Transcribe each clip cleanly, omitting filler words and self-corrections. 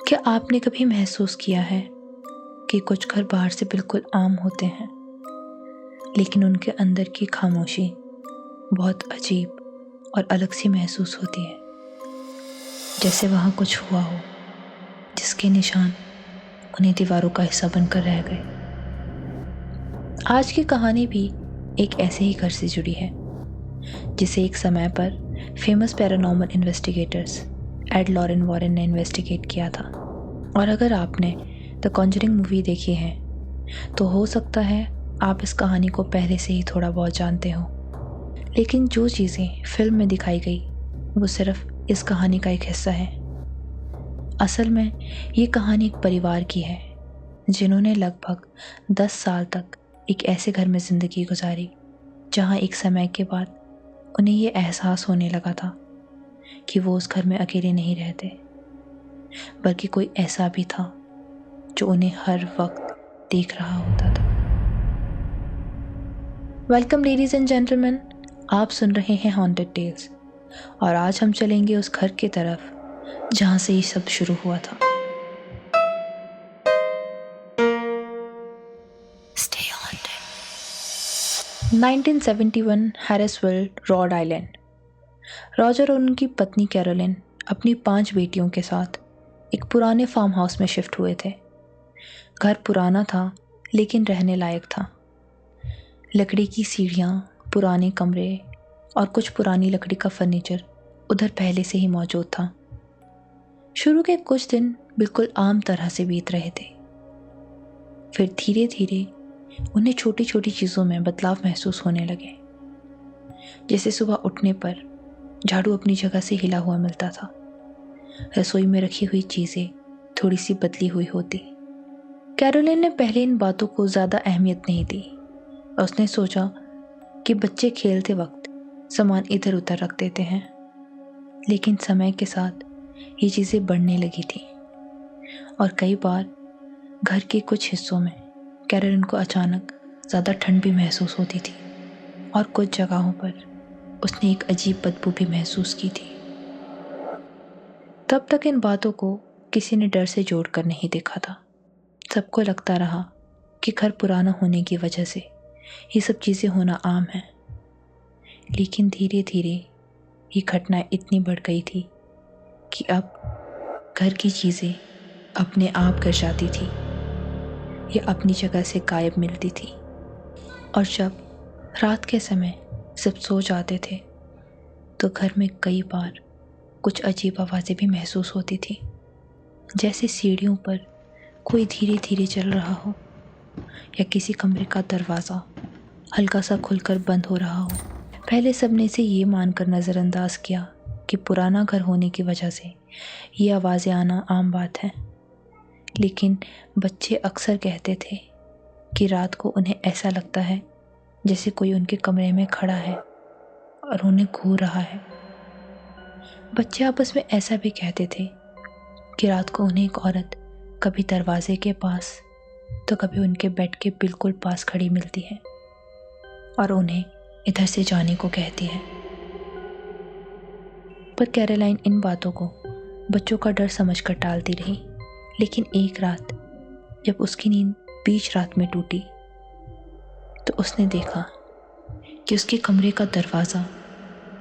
क्या आपने कभी महसूस किया है कि कुछ घर बाहर से बिल्कुल आम होते हैं, लेकिन उनके अंदर की खामोशी बहुत अजीब और अलग सी महसूस होती है, जैसे वहाँ कुछ हुआ हो जिसके निशान उन्हीं दीवारों का हिस्सा बनकर रह गए। आज की कहानी भी एक ऐसे ही घर से जुड़ी है, जिसे एक समय पर famous paranormal investigators Ed Lorraine Warren ने इन्वेस्टिगेट किया था। और अगर आपने द कॉन्जरिंग मूवी देखी है तो हो सकता है आप इस कहानी को पहले से ही थोड़ा बहुत जानते हो, लेकिन जो चीज़ें फिल्म में दिखाई गई वो सिर्फ इस कहानी का एक हिस्सा है। असल में ये कहानी एक परिवार की है जिन्होंने लगभग 10 साल तक एक ऐसे घर में ज़िंदगी गुजारी जहाँ एक समय के बाद उन्हें ये एहसास होने लगा था कि वो उस घर में अकेले नहीं रहते, बल्कि कोई ऐसा भी था जो उन्हें हर वक्त देख रहा होता था। वेलकम लेडीज एंड जेंटलमैन, आप सुन रहे हैं हॉन्टेड टेल्स, और आज हम चलेंगे उस घर की तरफ जहाँ से ये सब शुरू हुआ था। Stay haunted. 1971 Harrisville, Rhode Island. Roger और उनकी पत्नी कैरोलिन अपनी 5 बेटियों के साथ एक पुराने फार्म हाउस में शिफ्ट हुए थे। घर पुराना था लेकिन रहने लायक था। लकड़ी की सीढ़ियाँ, पुराने कमरे और कुछ पुरानी लकड़ी का फर्नीचर उधर पहले से ही मौजूद था। शुरू के कुछ दिन बिल्कुल आम तरह से बीत रहे थे, फिर धीरे धीरे उन्हें छोटी छोटी चीज़ों में बदलाव महसूस होने लगे। जैसे सुबह उठने पर झाड़ू अपनी जगह से हिला हुआ मिलता था, रसोई में रखी हुई चीज़ें थोड़ी सी बदली हुई होती। कैरोलिन ने पहले इन बातों को ज़्यादा अहमियत नहीं दी। उसने सोचा कि बच्चे खेलते वक्त सामान इधर उधर रख देते हैं, लेकिन समय के साथ ये चीज़ें बढ़ने लगी थी और कई बार घर के कुछ हिस्सों में कैरोलिन को अचानक ज़्यादा ठंड भी महसूस होती थी और कुछ जगहों पर उसने एक अजीब बदबू भी महसूस की थी। तब तक इन बातों को किसी ने डर से जोड़कर नहीं देखा था। सबको लगता रहा कि घर पुराना होने की वजह से ये सब चीज़ें होना आम है, लेकिन धीरे धीरे ये घटना इतनी बढ़ गई थी कि अब घर की चीज़ें अपने आप गिर जाती थी या अपनी जगह से गायब मिलती थी। और जब रात के समय सब सो जाते थे तो घर में कई बार कुछ अजीब आवाज़ें भी महसूस होती थी, जैसे सीढ़ियों पर कोई धीरे धीरे चल रहा हो या किसी कमरे का दरवाज़ा हल्का सा खुलकर बंद हो रहा हो। पहले सबने इसे ये मानकर नज़रअंदाज किया कि पुराना घर होने की वजह से ये आवाज़ें आना आम बात है, लेकिन बच्चे अक्सर कहते थे कि रात को उन्हें ऐसा लगता है जैसे कोई उनके कमरे में खड़ा है और उन्हें घूर रहा है। बच्चे आपस में ऐसा भी कहते थे कि रात को उन्हें एक औरत कभी दरवाजे के पास तो कभी उनके बेड के बिल्कुल पास खड़ी मिलती है और उन्हें इधर से जाने को कहती है। पर कैरोलाइन इन बातों को बच्चों का डर समझकर टालती रही, लेकिन एक रात जब उसकी नींद बीच रात में टूटी तो उसने देखा कि उसके कमरे का दरवाज़ा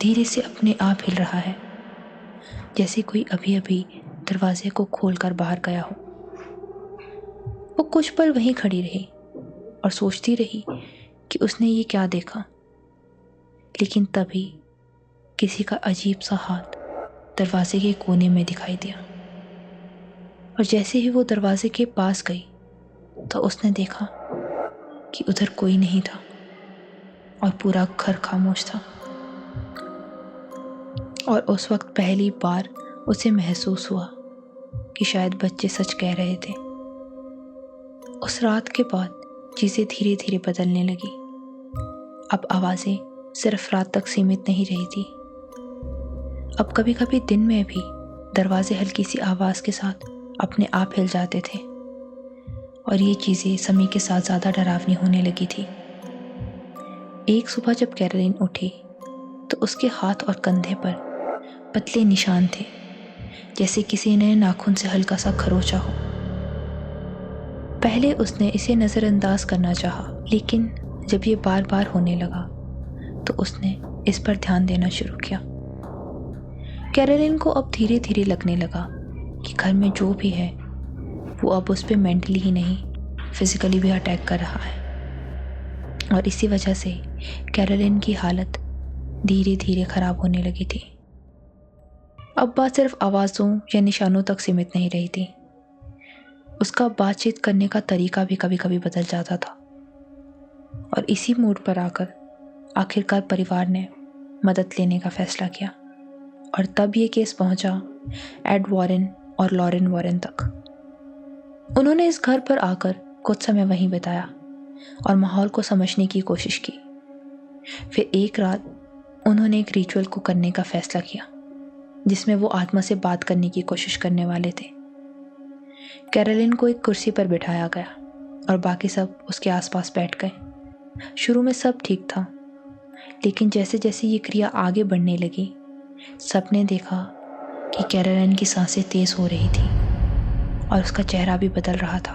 धीरे से अपने आप हिल रहा है, जैसे कोई अभी अभी दरवाजे को खोलकर बाहर गया हो। वो कुछ पल वहीं खड़ी रही और सोचती रही कि उसने ये क्या देखा, लेकिन तभी किसी का अजीब सा हाथ दरवाजे के कोने में दिखाई दिया और जैसे ही वो दरवाजे के पास गई तो उसने देखा कि उधर कोई नहीं था और पूरा घर खामोश था। और उस वक्त पहली बार उसे महसूस हुआ कि शायद बच्चे सच कह रहे थे। उस रात के बाद चीज़ें धीरे धीरे बदलने लगी। अब आवाज़ें सिर्फ रात तक सीमित नहीं रही थी। अब कभी कभी दिन में भी दरवाजे हल्की सी आवाज़ के साथ अपने आप हिल जाते थे और ये चीज़ें समय के साथ ज़्यादा डरावनी होने लगी थी। एक सुबह जब कैरोलिन उठी तो उसके हाथ और कंधे पर पतले निशान थे, जैसे किसी ने नाखून से हल्का सा खरोंचा हो। पहले उसने इसे नज़रअंदाज करना चाहा, लेकिन जब ये बार बार होने लगा तो उसने इस पर ध्यान देना शुरू किया। कैरोलिन को अब धीरे धीरे लगने लगा कि घर में जो भी है वो अब उस पर मेंटली ही नहीं, फिजिकली भी अटैक कर रहा है। और इसी वजह से कैरोलिन की हालत धीरे धीरे खराब होने लगी थी। अब बात सिर्फ आवाज़ों या निशानों तक सीमित नहीं रही थी, उसका बातचीत करने का तरीका भी कभी कभी बदल जाता था। और इसी मूड पर आकर आखिरकार परिवार ने मदद लेने का फैसला किया और तब ये केस पहुंचा एड वॉरेन और लॉरेन वॉरेन तक। उन्होंने इस घर पर आकर कुछ समय वहीं बिताया और माहौल को समझने की कोशिश की। फिर एक रात उन्होंने एक रिचुअल को करने का फैसला किया जिसमें वो आत्मा से बात करने की कोशिश करने वाले थे। कैरोलिन को एक कुर्सी पर बिठाया गया और बाकी सब उसके आसपास बैठ गए। शुरू में सब ठीक था, लेकिन जैसे जैसे ये क्रिया आगे बढ़ने लगी, सबने देखा कि कैरोलिन की सांसें तेज हो रही थी और उसका चेहरा भी बदल रहा था।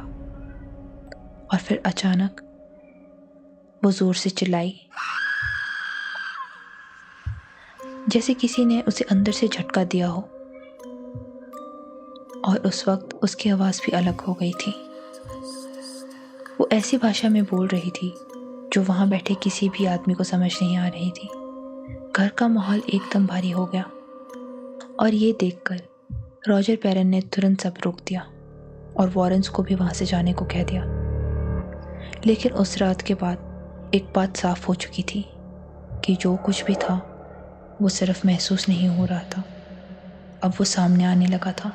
और फिर अचानक वो जोर से चिल्लाई, जैसे किसी ने उसे अंदर से झटका दिया हो। और उस वक्त उसकी आवाज़ भी अलग हो गई थी। वो ऐसी भाषा में बोल रही थी जो वहाँ बैठे किसी भी आदमी को समझ नहीं आ रही थी। घर का माहौल एकदम भारी हो गया और ये देखकर रॉजर पेरेन ने तुरंत सब रोक दिया और वॉरेन्स को भी वहाँ से जाने को कह दिया। लेकिन उस रात के बाद एक बात साफ हो चुकी थी कि जो कुछ भी था वो सिर्फ महसूस नहीं हो रहा था, अब वो सामने आने लगा था।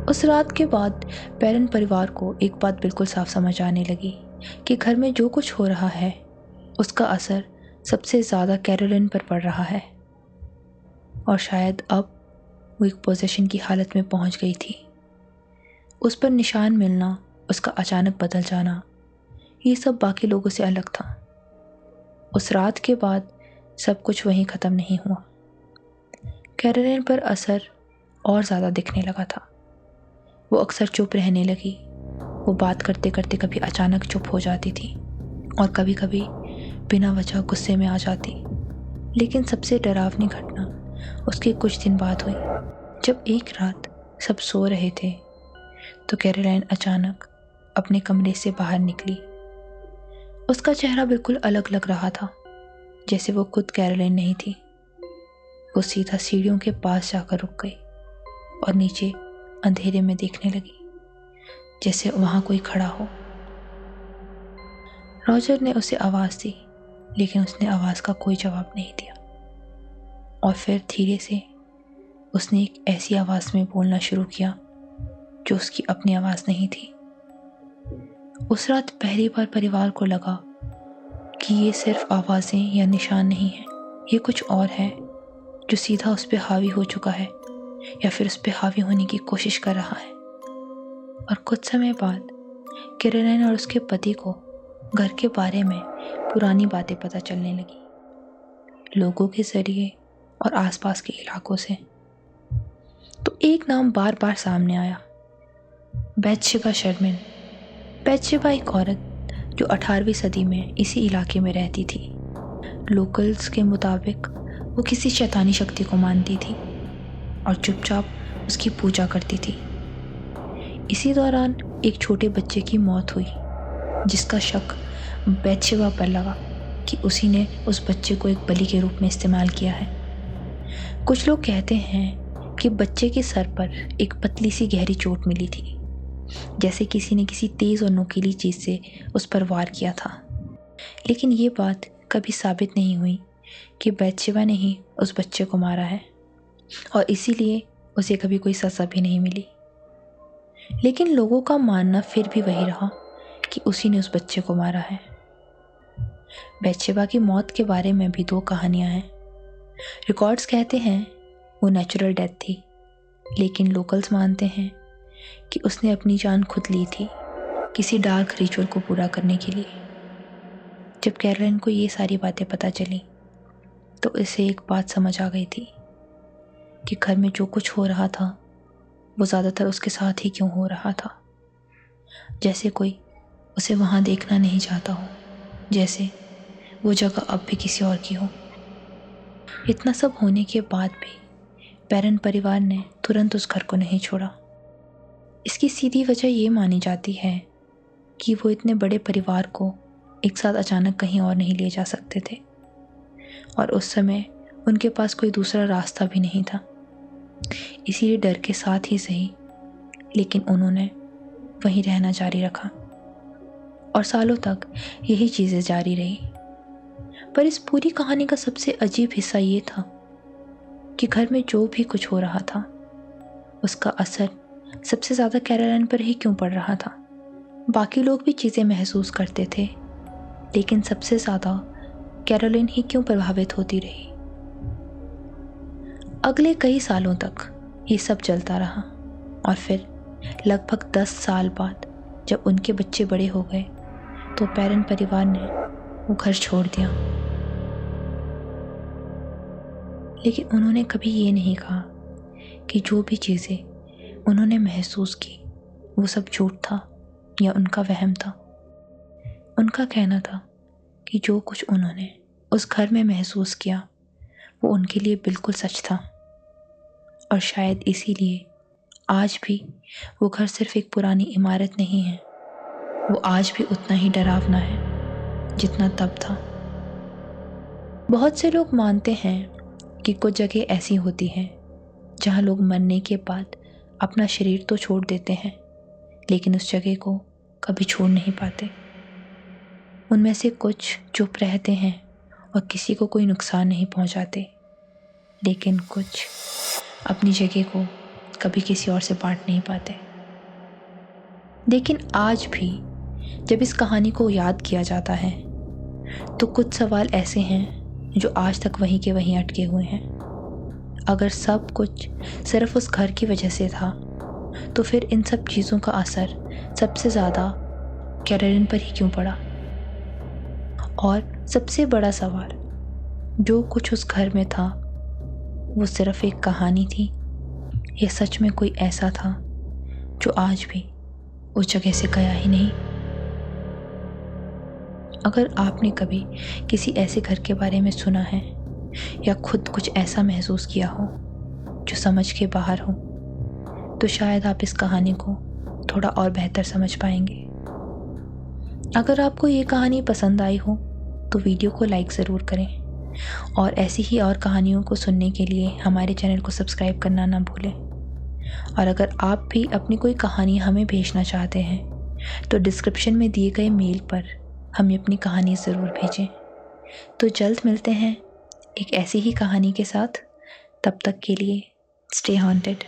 उस रात के बाद पेरेन परिवार को एक बात बिल्कुल साफ समझ आने लगी कि घर में जो कुछ हो रहा है उसका असर सबसे ज़्यादा कैरोलिन पर पड़ रहा है। और शायद अब वो एक पोजेशन की हालत में पहुंच गई थी। उस पर निशान मिलना, उसका अचानक बदल जाना, ये सब बाकी लोगों से अलग था। उस रात के बाद सब कुछ वहीं ख़त्म नहीं हुआ। कैरोलिन पर असर और ज़्यादा दिखने लगा था। वो अक्सर चुप रहने लगी। वो बात करते करते कभी अचानक चुप हो जाती थी और कभी कभी बिना वजह गुस्से में आ जाती। लेकिन सबसे डरावनी घटना उसके कुछ दिन बाद हुई। जब एक रात सब सो रहे थे तो कैरोलिन अचानक अपने कमरे से बाहर निकली। उसका चेहरा बिल्कुल अलग लग रहा था, जैसे वो खुद कैरोलिन नहीं थी। वो सीधा सीढ़ियों के पास जाकर रुक गई और नीचे अंधेरे में देखने लगी, जैसे वहाँ कोई खड़ा हो। रॉजर ने उसे आवाज़ दी, लेकिन उसने आवाज़ का कोई जवाब नहीं दिया। और फिर धीरे से उसने एक ऐसी आवाज़ में बोलना शुरू किया जो उसकी अपनी आवाज़ नहीं थी। उस रात पहली बार परिवार को लगा कि ये सिर्फ आवाज़ें या निशान नहीं है, ये कुछ और है जो सीधा उस पर हावी हो चुका है या फिर उस पर हावी होने की कोशिश कर रहा है। और कुछ समय बाद कैरोलिन और उसके पति को घर के बारे में पुरानी बातें पता चलने लगी, लोगों के जरिए और आसपास के इलाकों से। तो एक नाम बार बार सामने आया, बैथशेबा शर्मिन। बैथशेबा एक औरत जो 18वीं सदी में इसी इलाके में रहती थी। लोकल्स के मुताबिक वो किसी शैतानी शक्ति को मानती थी और चुपचाप उसकी पूजा करती थी। इसी दौरान एक छोटे बच्चे की मौत हुई, जिसका शक बैथशेबा पर लगा कि उसी ने उस बच्चे को एक बलि के रूप में इस्तेमाल किया है। कुछ लोग कहते हैं कि बच्चे के सर पर एक पतली सी गहरी चोट मिली थी, जैसे किसी ने किसी तेज़ और नुकीली चीज़ से उस पर वार किया था। लेकिन ये बात कभी साबित नहीं हुई कि बैथशेबा ने ही उस बच्चे को मारा है और इसीलिए उसे कभी कोई सज़ा भी नहीं मिली। लेकिन लोगों का मानना फिर भी वही रहा कि उसी ने उस बच्चे को मारा है। बैथशेबा की मौत के बारे में भी 2 कहानियां हैं। रिकॉर्ड्स कहते हैं वो नेचुरल डेथ थी, लेकिन लोकल्स मानते हैं कि उसने अपनी जान खुद ली थी किसी डार्क रिचुअल को पूरा करने के लिए। जब कैरोलिन को ये सारी बातें पता चली तो इसे एक बात समझ आ गई थी कि घर में जो कुछ हो रहा था वो ज़्यादातर उसके साथ ही क्यों हो रहा था। जैसे कोई उसे वहाँ देखना नहीं चाहता हो, जैसे वो जगह अब भी किसी और की हो। इतना सब होने के बाद भी पेरेंट परिवार ने तुरंत उस घर को नहीं छोड़ा। इसकी सीधी वजह ये मानी जाती है कि वो इतने बड़े परिवार को एक साथ अचानक कहीं और नहीं ले जा सकते थे, और उस समय उनके पास कोई दूसरा रास्ता भी नहीं था। इसीलिए डर के साथ ही सही, लेकिन उन्होंने वहीं रहना जारी रखा और सालों तक यही चीज़ें जारी रही। पर इस पूरी कहानी का सबसे अजीब हिस्सा ये था कि घर में जो भी कुछ हो रहा था उसका असर सबसे ज़्यादा कैरोलाइन पर ही क्यों पड़ रहा था। बाकी लोग भी चीज़ें महसूस करते थे, लेकिन सबसे ज़्यादा कैरोलाइन ही क्यों प्रभावित होती रही। अगले कई सालों तक ये सब चलता रहा और फिर लगभग 10 साल बाद जब उनके बच्चे बड़े हो गए तो पेरेंट परिवार ने वो घर छोड़ दिया। लेकिन उन्होंने कभी ये नहीं कहा कि जो भी चीज़ें उन्होंने महसूस की वो सब झूठ था या उनका वहम था। उनका कहना था कि जो कुछ उन्होंने उस घर में महसूस किया वो उनके लिए बिल्कुल सच था, और शायद इसीलिए आज भी वो घर सिर्फ एक पुरानी इमारत नहीं है, वो आज भी उतना ही डरावना है जितना तब था। बहुत से लोग मानते हैं कि कुछ जगह ऐसी होती हैं जहाँ लोग मरने के बाद अपना शरीर तो छोड़ देते हैं, लेकिन उस जगह को कभी छोड़ नहीं पाते। उनमें से कुछ चुप रहते हैं और किसी को कोई नुकसान नहीं पहुंचाते, लेकिन कुछ अपनी जगह को कभी किसी और से बांट नहीं पाते। लेकिन आज भी जब इस कहानी को याद किया जाता है तो कुछ सवाल ऐसे हैं जो आज तक वहीं के वहीं अटके हुए हैं। अगर सब कुछ सिर्फ उस घर की वजह से था तो फिर इन सब चीज़ों का असर सबसे ज़्यादा कैरोलाइन पर ही क्यों पड़ा। और सबसे बड़ा सवाल, जो कुछ उस घर में था वो सिर्फ एक कहानी थी या सच में कोई ऐसा था जो आज भी उस जगह से गया ही नहीं। अगर आपने कभी किसी ऐसे घर के बारे में सुना है या खुद कुछ ऐसा महसूस किया हो जो समझ के बाहर हो, तो शायद आप इस कहानी को थोड़ा और बेहतर समझ पाएंगे। अगर आपको ये कहानी पसंद आई हो तो वीडियो को लाइक ज़रूर करें, और ऐसी ही और कहानियों को सुनने के लिए हमारे चैनल को सब्सक्राइब करना ना भूलें। और अगर आप भी अपनी कोई कहानी हमें भेजना चाहते हैं तो डिस्क्रिप्शन में दिए गए मेल पर हमें अपनी कहानी ज़रूर भेजें। तो जल्द मिलते हैं एक ऐसी ही कहानी के साथ। तब तक के लिए स्टे हॉन्टेड।